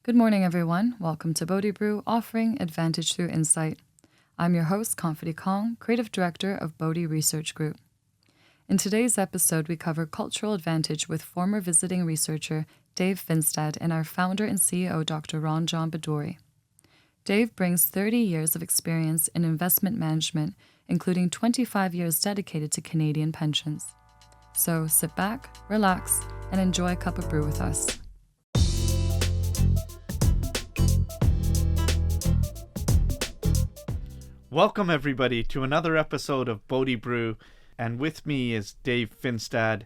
Good morning, everyone. Welcome to BodhiBrew, offering advantage through insight. I'm your host, Confidee Kong, Creative Director of Bodhi Research Group. In today's episode, we cover cultural advantage with former visiting researcher Dave Finstad and our founder and CEO, Dr. Ranjan Bhaduri. Dave brings 30 years of experience in investment management, including 25 years dedicated to Canadian pensions. So sit back, relax, and enjoy a cup of brew with us. Welcome, everybody, to another episode of BodhiBrew, and with me is Dave Finstad.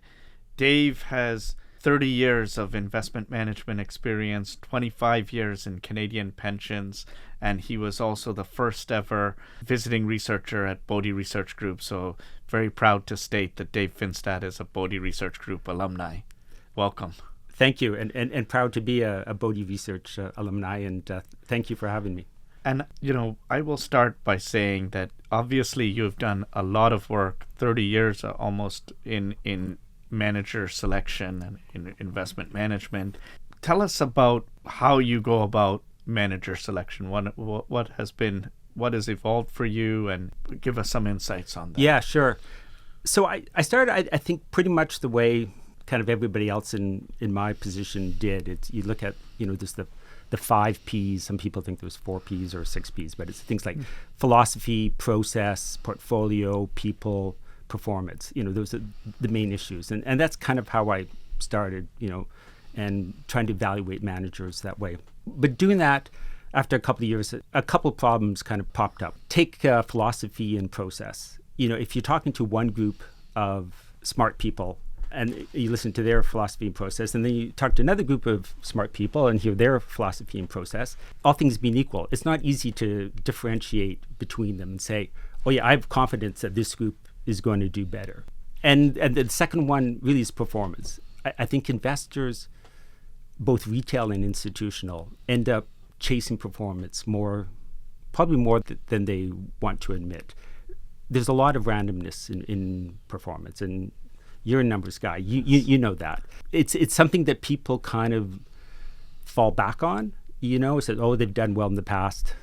Dave has 30 years of investment management experience, 25 years in Canadian pensions, and he was also the first ever visiting researcher at Bodhi Research Group, so very proud to state that Dave Finstad is a Bodhi Research Group alumni. Welcome. Thank you, and proud to be a Bodhi Research alumni, and thank you for having me. And, I will start by saying that obviously you've done a lot of work, 30 years almost in manager selection and in investment management. Tell us about how you go about manager selection. What has evolved for you, and give us some insights on that. Yeah, sure. So I started, I think, pretty much the way kind of everybody else in my position did. You look at, there's the 5 Ps. Some people think there's 4 Ps or 6 Ps, but it's things like philosophy, process, portfolio, people, performance. Those are the main issues. And that's kind of how I started, and trying to evaluate managers that way. But doing that, after a couple of years, a couple of problems kind of popped up. Take philosophy and process. If you're talking to one group of smart people, and you listen to their philosophy and process, and then you talk to another group of smart people and hear their philosophy and process, all things being equal, it's not easy to differentiate between them and say, oh yeah, I have confidence that this group is going to do better. And the second one really is performance. I think investors, both retail and institutional, end up chasing performance probably more than they want to admit. There's a lot of randomness in performance, and you're a numbers guy. You know that. It's something that people kind of fall back on. Said, oh, they've done well in the past.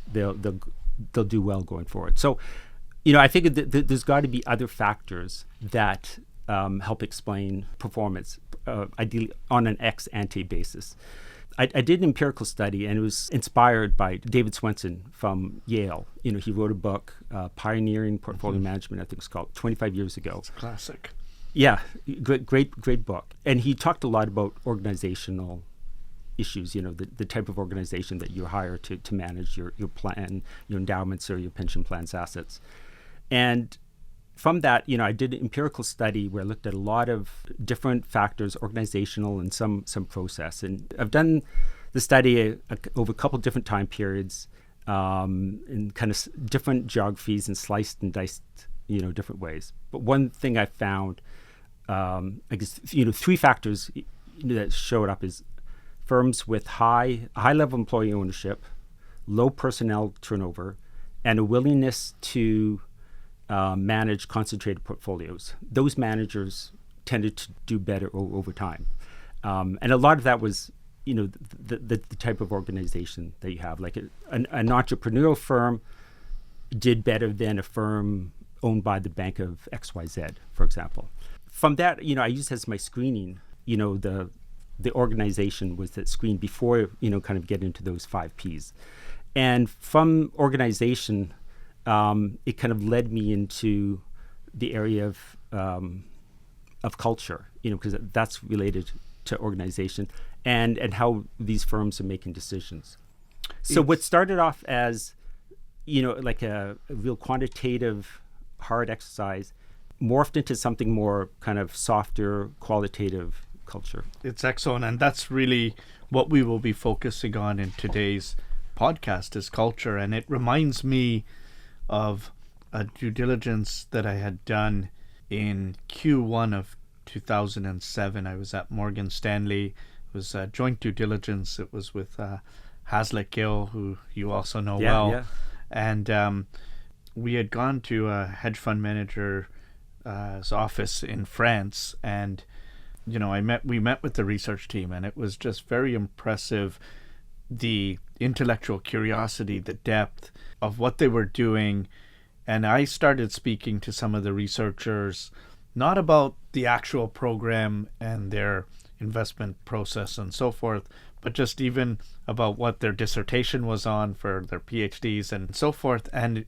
They'll do well going forward. So, I figured that there's got to be other factors that help explain performance, ideally on an ex ante basis. I did an empirical study, and it was inspired by David Swenson from Yale. He wrote a book, Pioneering Portfolio Management, I think it's called, 25 years ago. It's a classic. Yeah, great book. And he talked a lot about organizational issues, the type of organization that you hire to manage your plan, your endowments or your pension plan's assets. And from that, I did an empirical study where I looked at a lot of different factors, organizational and some process. And I've done the study over a couple different time periods in kind of different geographies and sliced and diced, different ways. But one thing I found, I guess, 3 factors that showed up is firms with high level employee ownership, low personnel turnover, and a willingness to manage concentrated portfolios. Those managers tended to do better over time. And a lot of that was, the type of organization that you have. Like an entrepreneurial firm did better than a firm owned by the Bank of XYZ, for example. From that, I used as my screening, the organization was that screen before, kind of get into those 5 Ps. And from organization, it kind of led me into the area of culture, because that's related to organization and how these firms are making decisions. So what started off as, like a real quantitative, hard exercise morphed into something more kind of softer, qualitative culture. It's excellent, and that's really what we will be focusing on in today's podcast is culture. And it reminds me of a due diligence that I had done in Q1 of 2007. I was at Morgan Stanley. It was a joint due diligence. It was with Hazlitt Gill, who you also know well. Yeah. And we had gone to a hedge fund manager's office in France, and we met with the research team, and it was just very impressive the intellectual curiosity, the depth of what they were doing. And I started speaking to some of the researchers, not about the actual program and their investment process and so forth, but just even about what their dissertation was on for their PhDs and so forth. And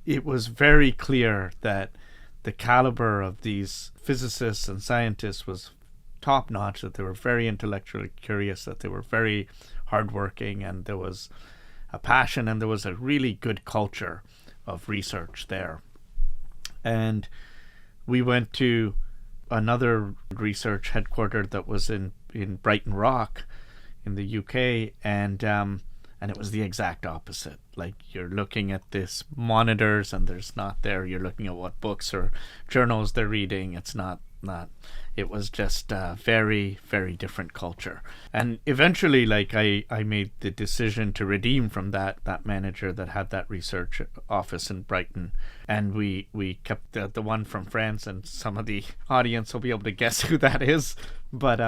it was very clear that the caliber of these physicists and scientists was top notch, that they were very intellectually curious, that they were very hardworking, and there was a passion and there was a really good culture of research there. And we went to another research headquarters that was in Brighton Rock in the UK, and it was the exact opposite. Like, you're looking at this monitors and there's not there. You're looking at what books or journals they're reading. It's not. It was just a very, very different culture. And eventually, like, I made the decision to redeem from that manager that had that research office in Brighton. And we kept the one from France, and some of the audience will be able to guess who that is. But,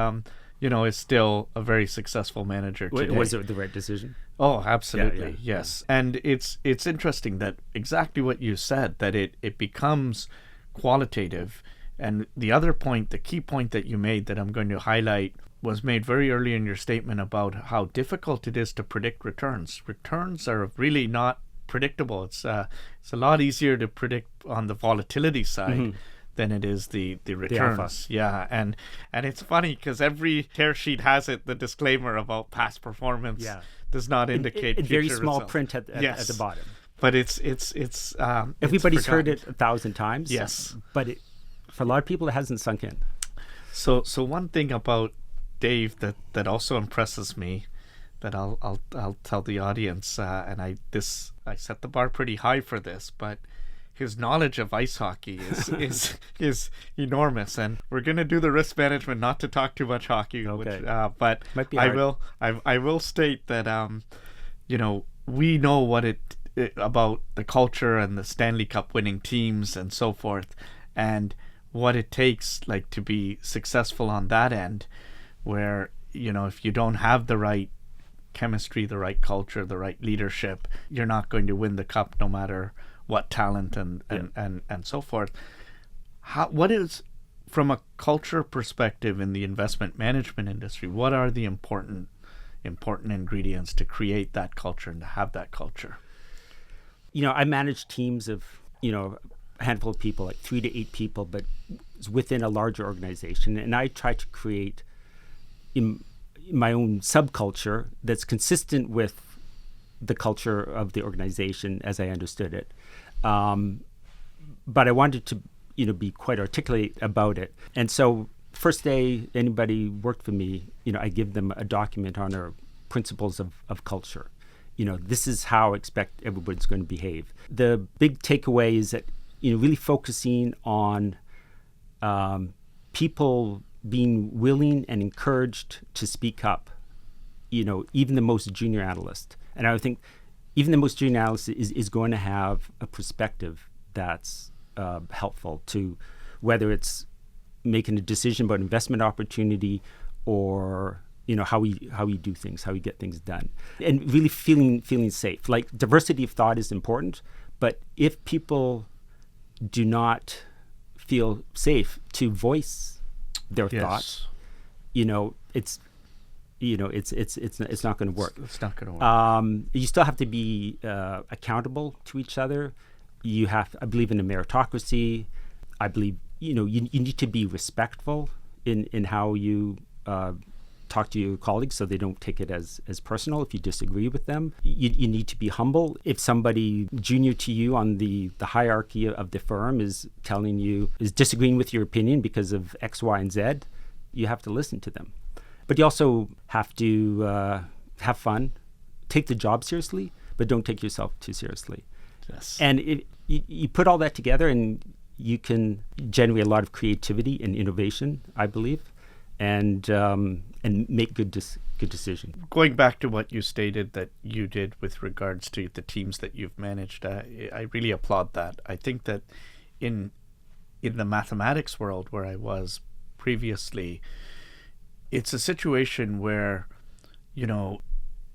is still a very successful manager today. Was it the right decision? Oh, absolutely. Yeah. Yes. And it's interesting that exactly what you said, that it becomes qualitative. And the other point, the key point that you made that I'm going to highlight, was made very early in your statement about how difficult it is to predict returns. Returns are really not predictable. It's a lot easier to predict on the volatility side than it is the returns. Yeah, and it's funny because every tear sheet has the disclaimer about past performance does not indicate future very small results. print at the bottom. But it's everybody's heard it. it 1,000 times. Yes, but for a lot of people, it hasn't sunk in. So one thing about Dave that also impresses me, that I'll tell the audience, and I set the bar pretty high for this, but his knowledge of ice hockey is enormous. And we're going to do the risk management not to talk too much hockey, okay. But might be hard. I will state that we know what it about the culture and the Stanley Cup winning teams and so forth, and what it takes, like, to be successful on that end, where if you don't have the right chemistry, the right culture, the right leadership, you're not going to win the cup no matter what talent and so forth. What is, from a culture perspective in the investment management industry, what are the important ingredients to create that culture and to have that culture? I manage teams of a handful of people, like 3 to 8 people, but it's within a larger organization, and I try to create in my own subculture that's consistent with the culture of the organization as I understood it. But I wanted to, be quite articulate about it. And so first day anybody worked for me, I give them a document on our principles of culture. This is how I expect everybody's going to behave. The big takeaway is that, really focusing on people being willing and encouraged to speak up, even the most junior analyst. And I would think even the most junior analyst is going to have a perspective that's helpful to whether it's making a decision about investment opportunity or how we do things, how we get things done, and really feeling safe. Like, diversity of thought is important, but if people do not feel safe to voice their thoughts, it's not going to work. It's not going to work. You still have to be accountable to each other. I believe in a meritocracy. I believe you need to be respectful in how you talk to your colleagues, so they don't take it as personal if you disagree with them. You need to be humble. If somebody junior to you on the hierarchy of the firm is disagreeing with your opinion because of X, Y, and Z, you have to listen to them. But you also have to have fun, take the job seriously, but don't take yourself too seriously. Yes. And you put all that together, and you can generate a lot of creativity and innovation, I believe, and make good decisions. Going back to what you stated that you did with regards to the teams that you've managed, I really applaud that. I think that in the mathematics world where I was previously, it's a situation where,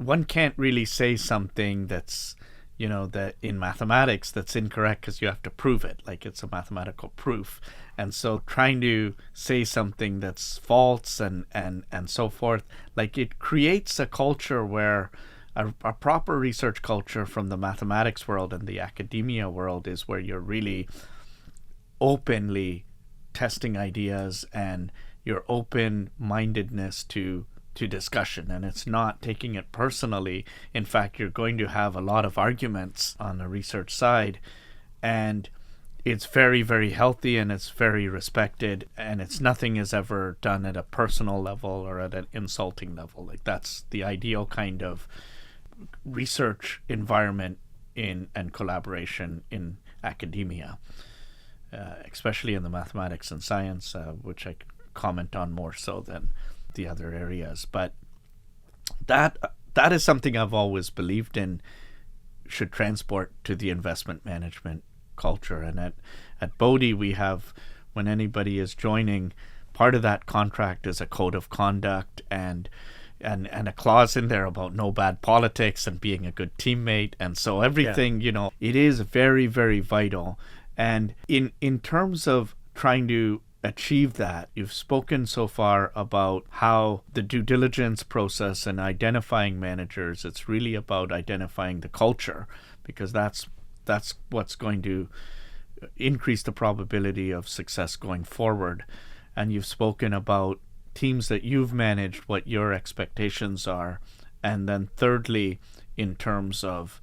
one can't really say something that's, that in mathematics that's incorrect because you have to prove it, like it's a mathematical proof. And so trying to say something that's false and so forth, like it creates a culture where a proper research culture from the mathematics world and the academia world is where you're really openly testing ideas and your open-mindedness to discussion, and it's not taking it personally. In fact, you're going to have a lot of arguments on the research side, and it's very, very healthy and it's very respected, and nothing is ever done at a personal level or at an insulting level. Like that's the ideal kind of research environment and collaboration in academia, especially in the mathematics and science, which I comment on more so than the other areas. But that is something I've always believed in should transport to the investment management culture. And at Bodhi, we have, when anybody is joining, part of that contract is a code of conduct and a clause in there about no bad politics and being a good teammate. And so everything, it is very, very vital. And in terms of trying to achieve that, you've spoken so far about how the due diligence process and identifying managers, it's really about identifying the culture, because that's what's going to increase the probability of success going forward. And you've spoken about teams that you've managed, what your expectations are. And then thirdly, in terms of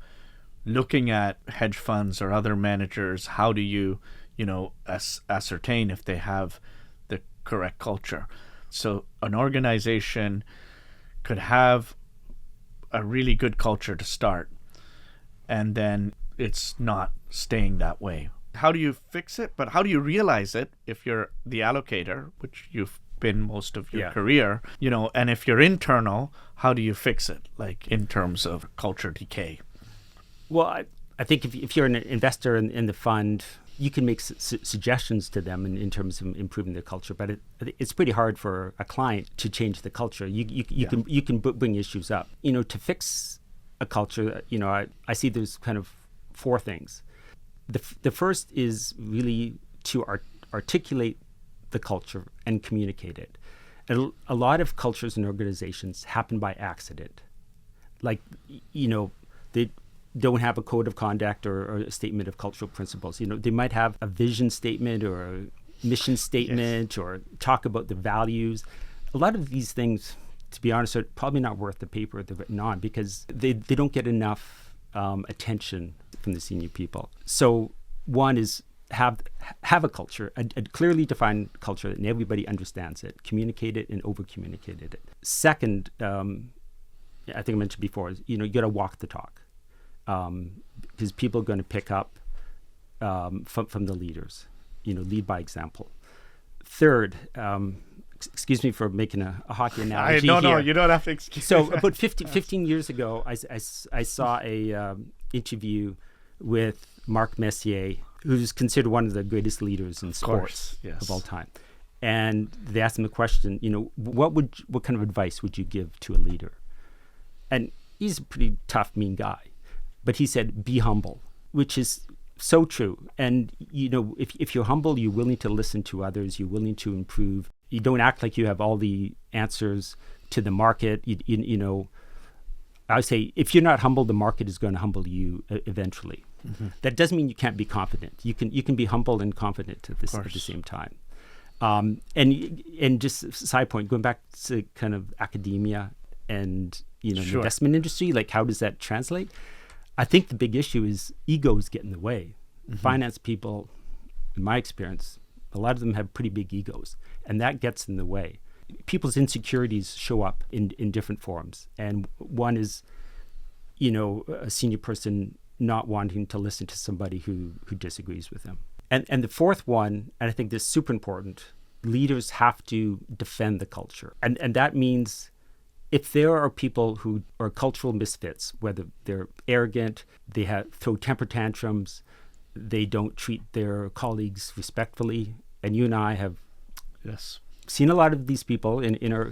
looking at hedge funds or other managers, how do you ascertain if they have the correct culture? So an organization could have a really good culture to start, and then it's not staying that way. How do you fix it? But how do you realize it if you're the allocator, which you've been most of your career, and if you're internal, how do you fix it, like in terms of culture decay? Well, I think if you're an investor in the fund, you can make suggestions to them in terms of improving the culture, but it's pretty hard for a client to change the culture. You can bring issues up. To fix a culture, I see there's kind of four things. The first is really to articulate the culture and communicate it. And a lot of cultures and organizations happen by accident. Like, they don't have a code of conduct or a statement of cultural principles. They might have a vision statement or a mission statement, or talk about the values. A lot of these things, to be honest, are probably not worth the paper they're written on, because they don't get enough attention from the senior people. So one is have a culture, a clearly defined culture that everybody understands it, communicate it and over-communicate it. Second, I think I mentioned before, is, you got to walk the talk. Because people are going to pick up from the leaders, lead by example. Third, excuse me for making a hockey analogy here. No, you don't have to excuse. So about 15 years ago, I saw a interview with Marc Messier, who's considered one of the greatest leaders in sports of all time. And they asked him a question, what kind of advice would you give to a leader? And he's a pretty tough, mean guy. But he said, be humble, which is so true. And, if you're humble, you're willing to listen to others, you're willing to improve. You don't act like you have all the answers to the market. I would say, if you're not humble, the market is going to humble you eventually. Mm-hmm. That doesn't mean you can't be confident. You can be humble and confident at the same time. And just side point, going back to kind of academia and, the investment industry, like how does that translate? I think the big issue is egos get in the way. Mm-hmm. Finance people, in my experience, a lot of them have pretty big egos, and that gets in the way. People's insecurities show up in different forms. And one is, a senior person not wanting to listen to somebody who disagrees with them. And the fourth one, and I think this is super important, leaders have to defend the culture. And that means if there are people who are cultural misfits, whether they're arrogant, they throw temper tantrums, they don't treat their colleagues respectfully, and you and I have seen a lot of these people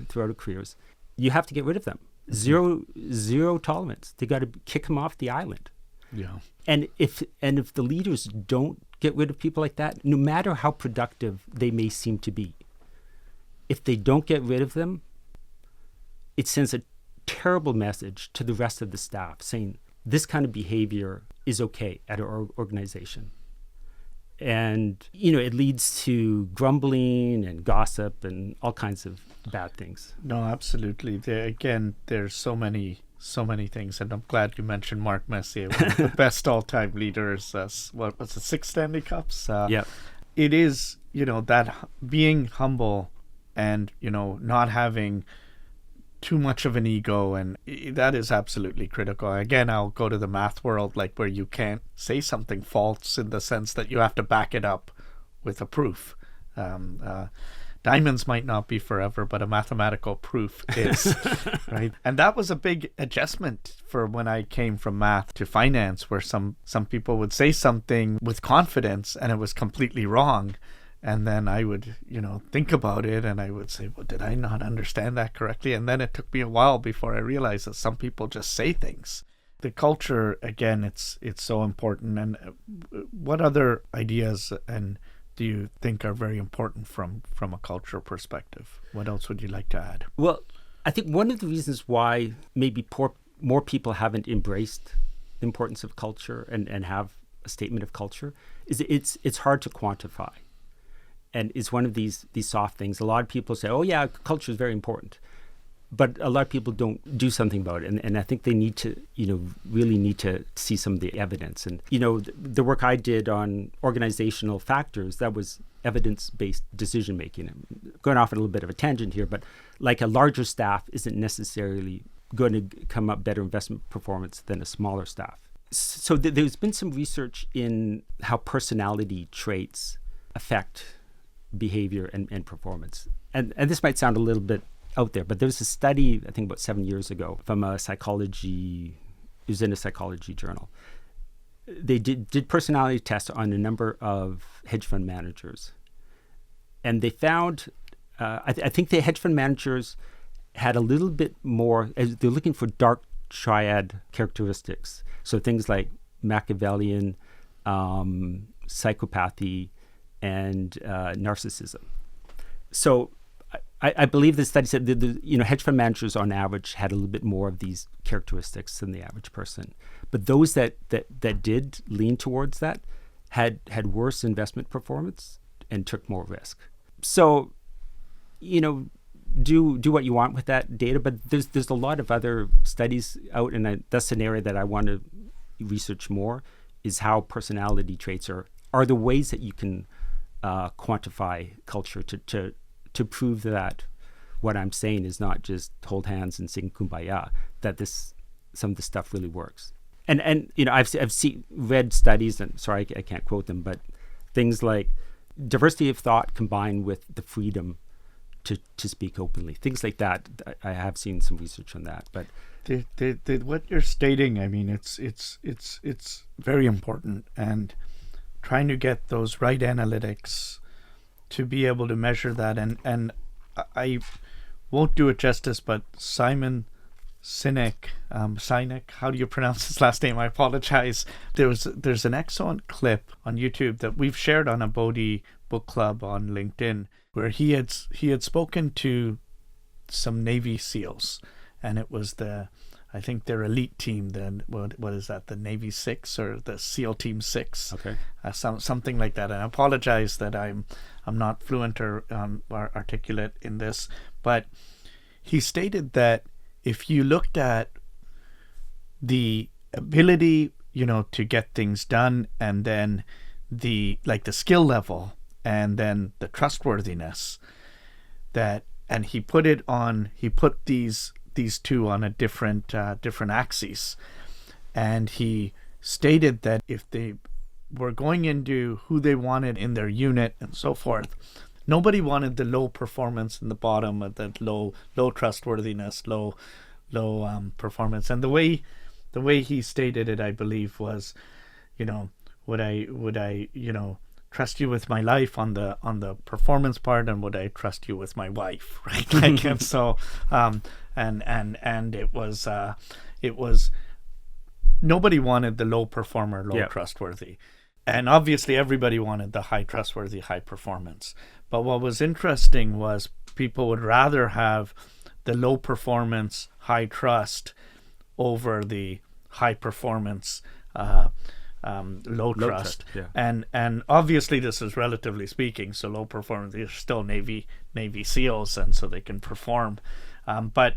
throughout our careers, you have to get rid of them. Zero tolerance. They got to kick them off the island. Yeah. And if the leaders don't get rid of people like that, no matter how productive they may seem to be, if they don't get rid of them, it sends a terrible message to the rest of the staff saying this kind of behavior is okay at our organization. And, it leads to grumbling and gossip and all kinds of bad things. No, absolutely. There's so many things, and I'm glad you mentioned Mark Messier, one of the best all-time leaders. What was it, 6 Stanley Cups? Yeah. It is, that being humble and, not having too much of an ego, and that is absolutely critical. Again, I'll go to the math world, like where you can't say something false in the sense that you have to back it up with a proof. Diamonds might not be forever, but a mathematical proof is, right? And that was a big adjustment for when I came from math to finance, where some people would say something with confidence and it was completely wrong. And then I would, think about it and I would say, well, did I not understand that correctly? And then it took me a while before I realized that some people just say things. The culture, again, it's so important. And what other ideas and do you think are very important from a cultural perspective? What else would you like to add? Well, I think one of the reasons why maybe more people haven't embraced the importance of culture and have a statement of culture is it's hard to quantify. And it's one of these soft things. A lot of people say, oh yeah, culture is very important. But a lot of people don't do something about it. And I think they need to, really need to see some of the evidence. And, the work I did on organizational factors, that was evidence-based decision-making. I'm going off on a little bit of a tangent here, but like a larger staff isn't necessarily going to come up better investment performance than a smaller staff. So there's been some research in how personality traits affect behavior and performance. And this might sound a little bit out there, but there was a study, I think about 7 years ago, from it was in a psychology journal. They did personality tests on a number of hedge fund managers. And they found, I think the hedge fund managers had a little bit more, they're looking for dark triad characteristics. So things like Machiavellian, psychopathy, and narcissism. So I believe the study said that hedge fund managers on average had a little bit more of these characteristics than the average person. But those that did lean towards that had worse investment performance and took more risk. So, do what you want with that data, but there's a lot of other studies out, and that's an area that I want to research more, is how personality traits are the ways that you can quantify culture to prove that what I'm saying is not just hold hands and sing kumbaya, that some of the stuff really works. And I've read studies, and sorry I can't quote them, but things like diversity of thought combined with the freedom to speak openly, things like that. I have seen some research on that, but what you're stating, I mean, it's very important, and trying to get those right analytics to be able to measure that. And I won't do it justice, but Simon Sinek, how do you pronounce his last name? I apologize. There's an excellent clip on YouTube that we've shared on a Bodhi book club on LinkedIn, where he had spoken to some Navy SEALs, and it was I think their elite team, then what is that, the Navy 6 or the SEAL Team 6? Okay. Something like that. And I apologize that I'm not fluent or articulate in this, but he stated that if you looked at the ability, to get things done, and then the skill level, and then the trustworthiness, and he put these two on a different axes, and he stated that if they were going into who they wanted in their unit and so forth, nobody wanted the low performance in the bottom, of the low trustworthiness, low performance. And the way he stated it, I believe, was, would I trust you with my life on the performance part, and would I trust you with my wife, right? Like, and so and it was nobody wanted the low performer, low trustworthy, and obviously everybody wanted the high trustworthy, high performance. But what was interesting was people would rather have the low performance, high trust over the high performance, low trust. And obviously this is relatively speaking, so low performance, they're still Navy SEALs, and so they can perform, but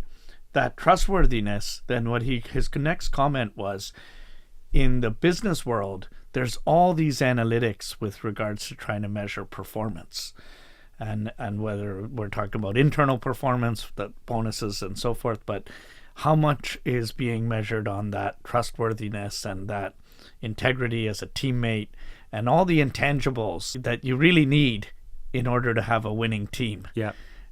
that trustworthiness, then his next comment was, in the business world there's all these analytics with regards to trying to measure performance, and whether we're talking about internal performance, the bonuses and so forth, but how much is being measured on that trustworthiness and that integrity as a teammate and all the intangibles that you really need in order to have a winning team.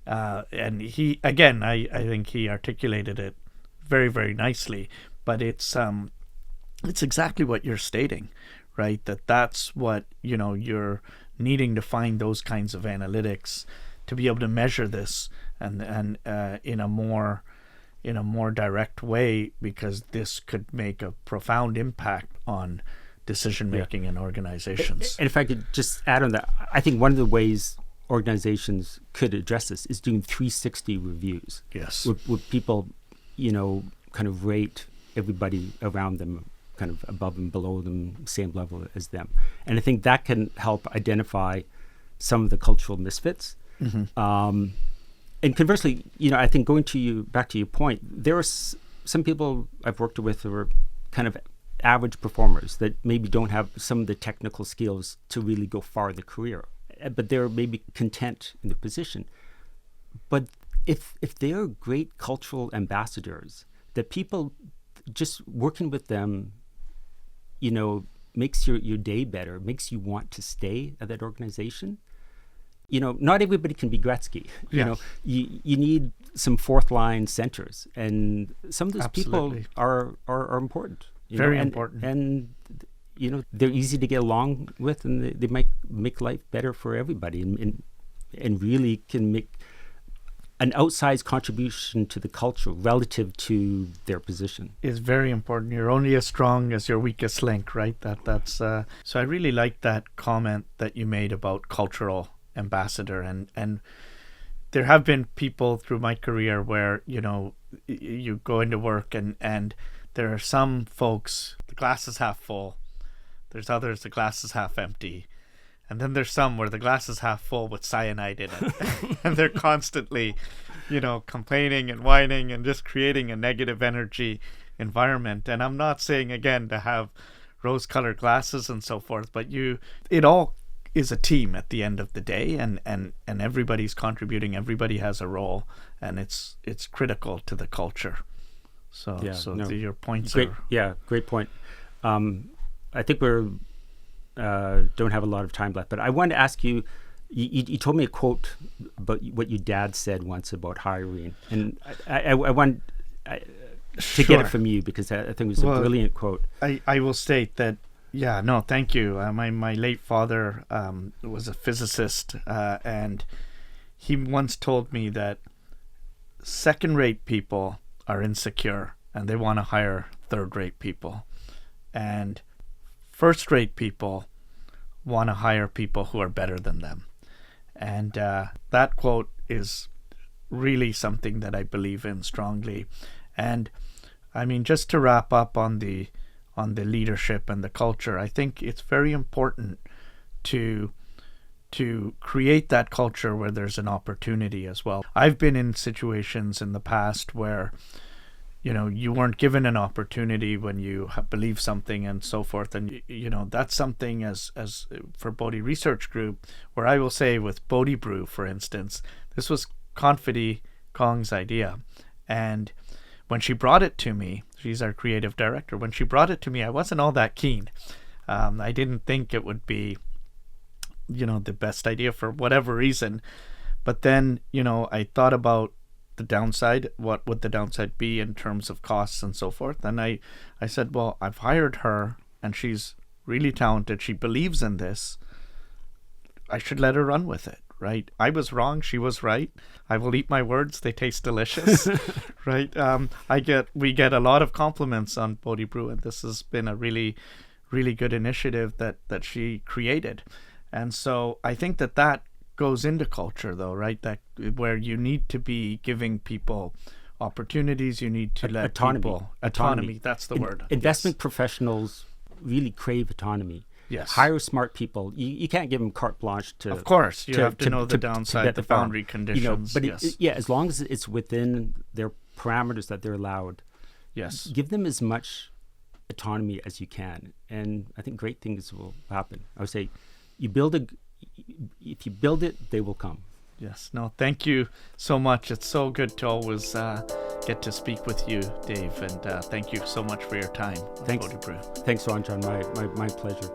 And he, again, I think he articulated it very, very nicely, but it's exactly what you're stating, right? That's what, you're needing to find those kinds of analytics to be able to measure this and in a more direct way, because this could make a profound impact on decision making in organizations. And if I could just add on that, I think one of the ways organizations could address this is doing 360 reviews. Yes. With people, kind of rate everybody around them, kind of above and below them, same level as them. And I think that can help identify some of the cultural misfits. Mm-hmm. And conversely, I think back to your point, there are some people I've worked with who are kind of average performers that maybe don't have some of the technical skills to really go far in the career, but they're maybe content in their position. But if they're great cultural ambassadors, that people just working with them, makes your day better, makes you want to stay at that organization. Not everybody can be Gretzky. You need some fourth line centers, and some of those people are important. Very important. And they're easy to get along with, and they might make life better for everybody, and really can make an outsized contribution to the culture relative to their position. Is very important. You're only as strong as your weakest link, right? That's so I really like that comment that you made about cultural ambassador, and there have been people through my career where you go into work and there are some folks, the glass is half full, there's others, the glass is half empty, and then there's some where the glass is half full with cyanide in it and they're constantly complaining and whining and just creating a negative energy environment. And I'm not saying again to have rose-colored glasses and so forth, but it all is a team at the end of the day, and everybody's contributing, everybody has a role, and it's critical to the culture. So your points are great point. I think we're don't have a lot of time left, but I wanted to ask you, you told me a quote about what your dad said once about hiring, and I want to get it from you, because I think it was a brilliant quote. I will state that. Yeah, no, thank you. My late father was a physicist, and he once told me that second-rate people are insecure and they want to hire third-rate people, and first-rate people want to hire people who are better than them. And that quote is really something that I believe in strongly. And I mean, just to wrap up on the leadership and the culture, I think it's very important to create that culture where there's an opportunity as well. I've been in situations in the past where you weren't given an opportunity when you believe something and so forth, and that's something as for Bodhi Research Group, where I will say with BodhiBrew, for instance, this was Confidi Kong's idea, and when she brought it to me, she's our creative director, when she brought it to me, I wasn't all that keen. I didn't think it would be the best idea for whatever reason, but then I thought about the downside. What would the downside be in terms of costs and so forth? And I said, well, I've hired her and she's really talented, she believes in this, I should let her run with it, right? I was wrong, she was right. I will eat my words, they taste delicious, right? We get a lot of compliments on BodhiBrew, and this has been a really, really good initiative that she created. And so I think that goes into culture, though, right? That where you need to be giving people opportunities, you need to let autonomy. That's the word. Investment professionals really crave autonomy. Yes. Hire smart people. You can't give them carte blanche to. Of course, you have to know the downside, the boundary conditions. But as long as it's within their parameters that they're allowed. Yes. Give them as much autonomy as you can, and I think great things will happen. I would say, if you build it, they will come. Yes. No, thank you so much. It's so good to always get to speak with you, Dave, and thank you so much for your time. Thanks, BodhiBrew. Thanks, Ranjan. My pleasure.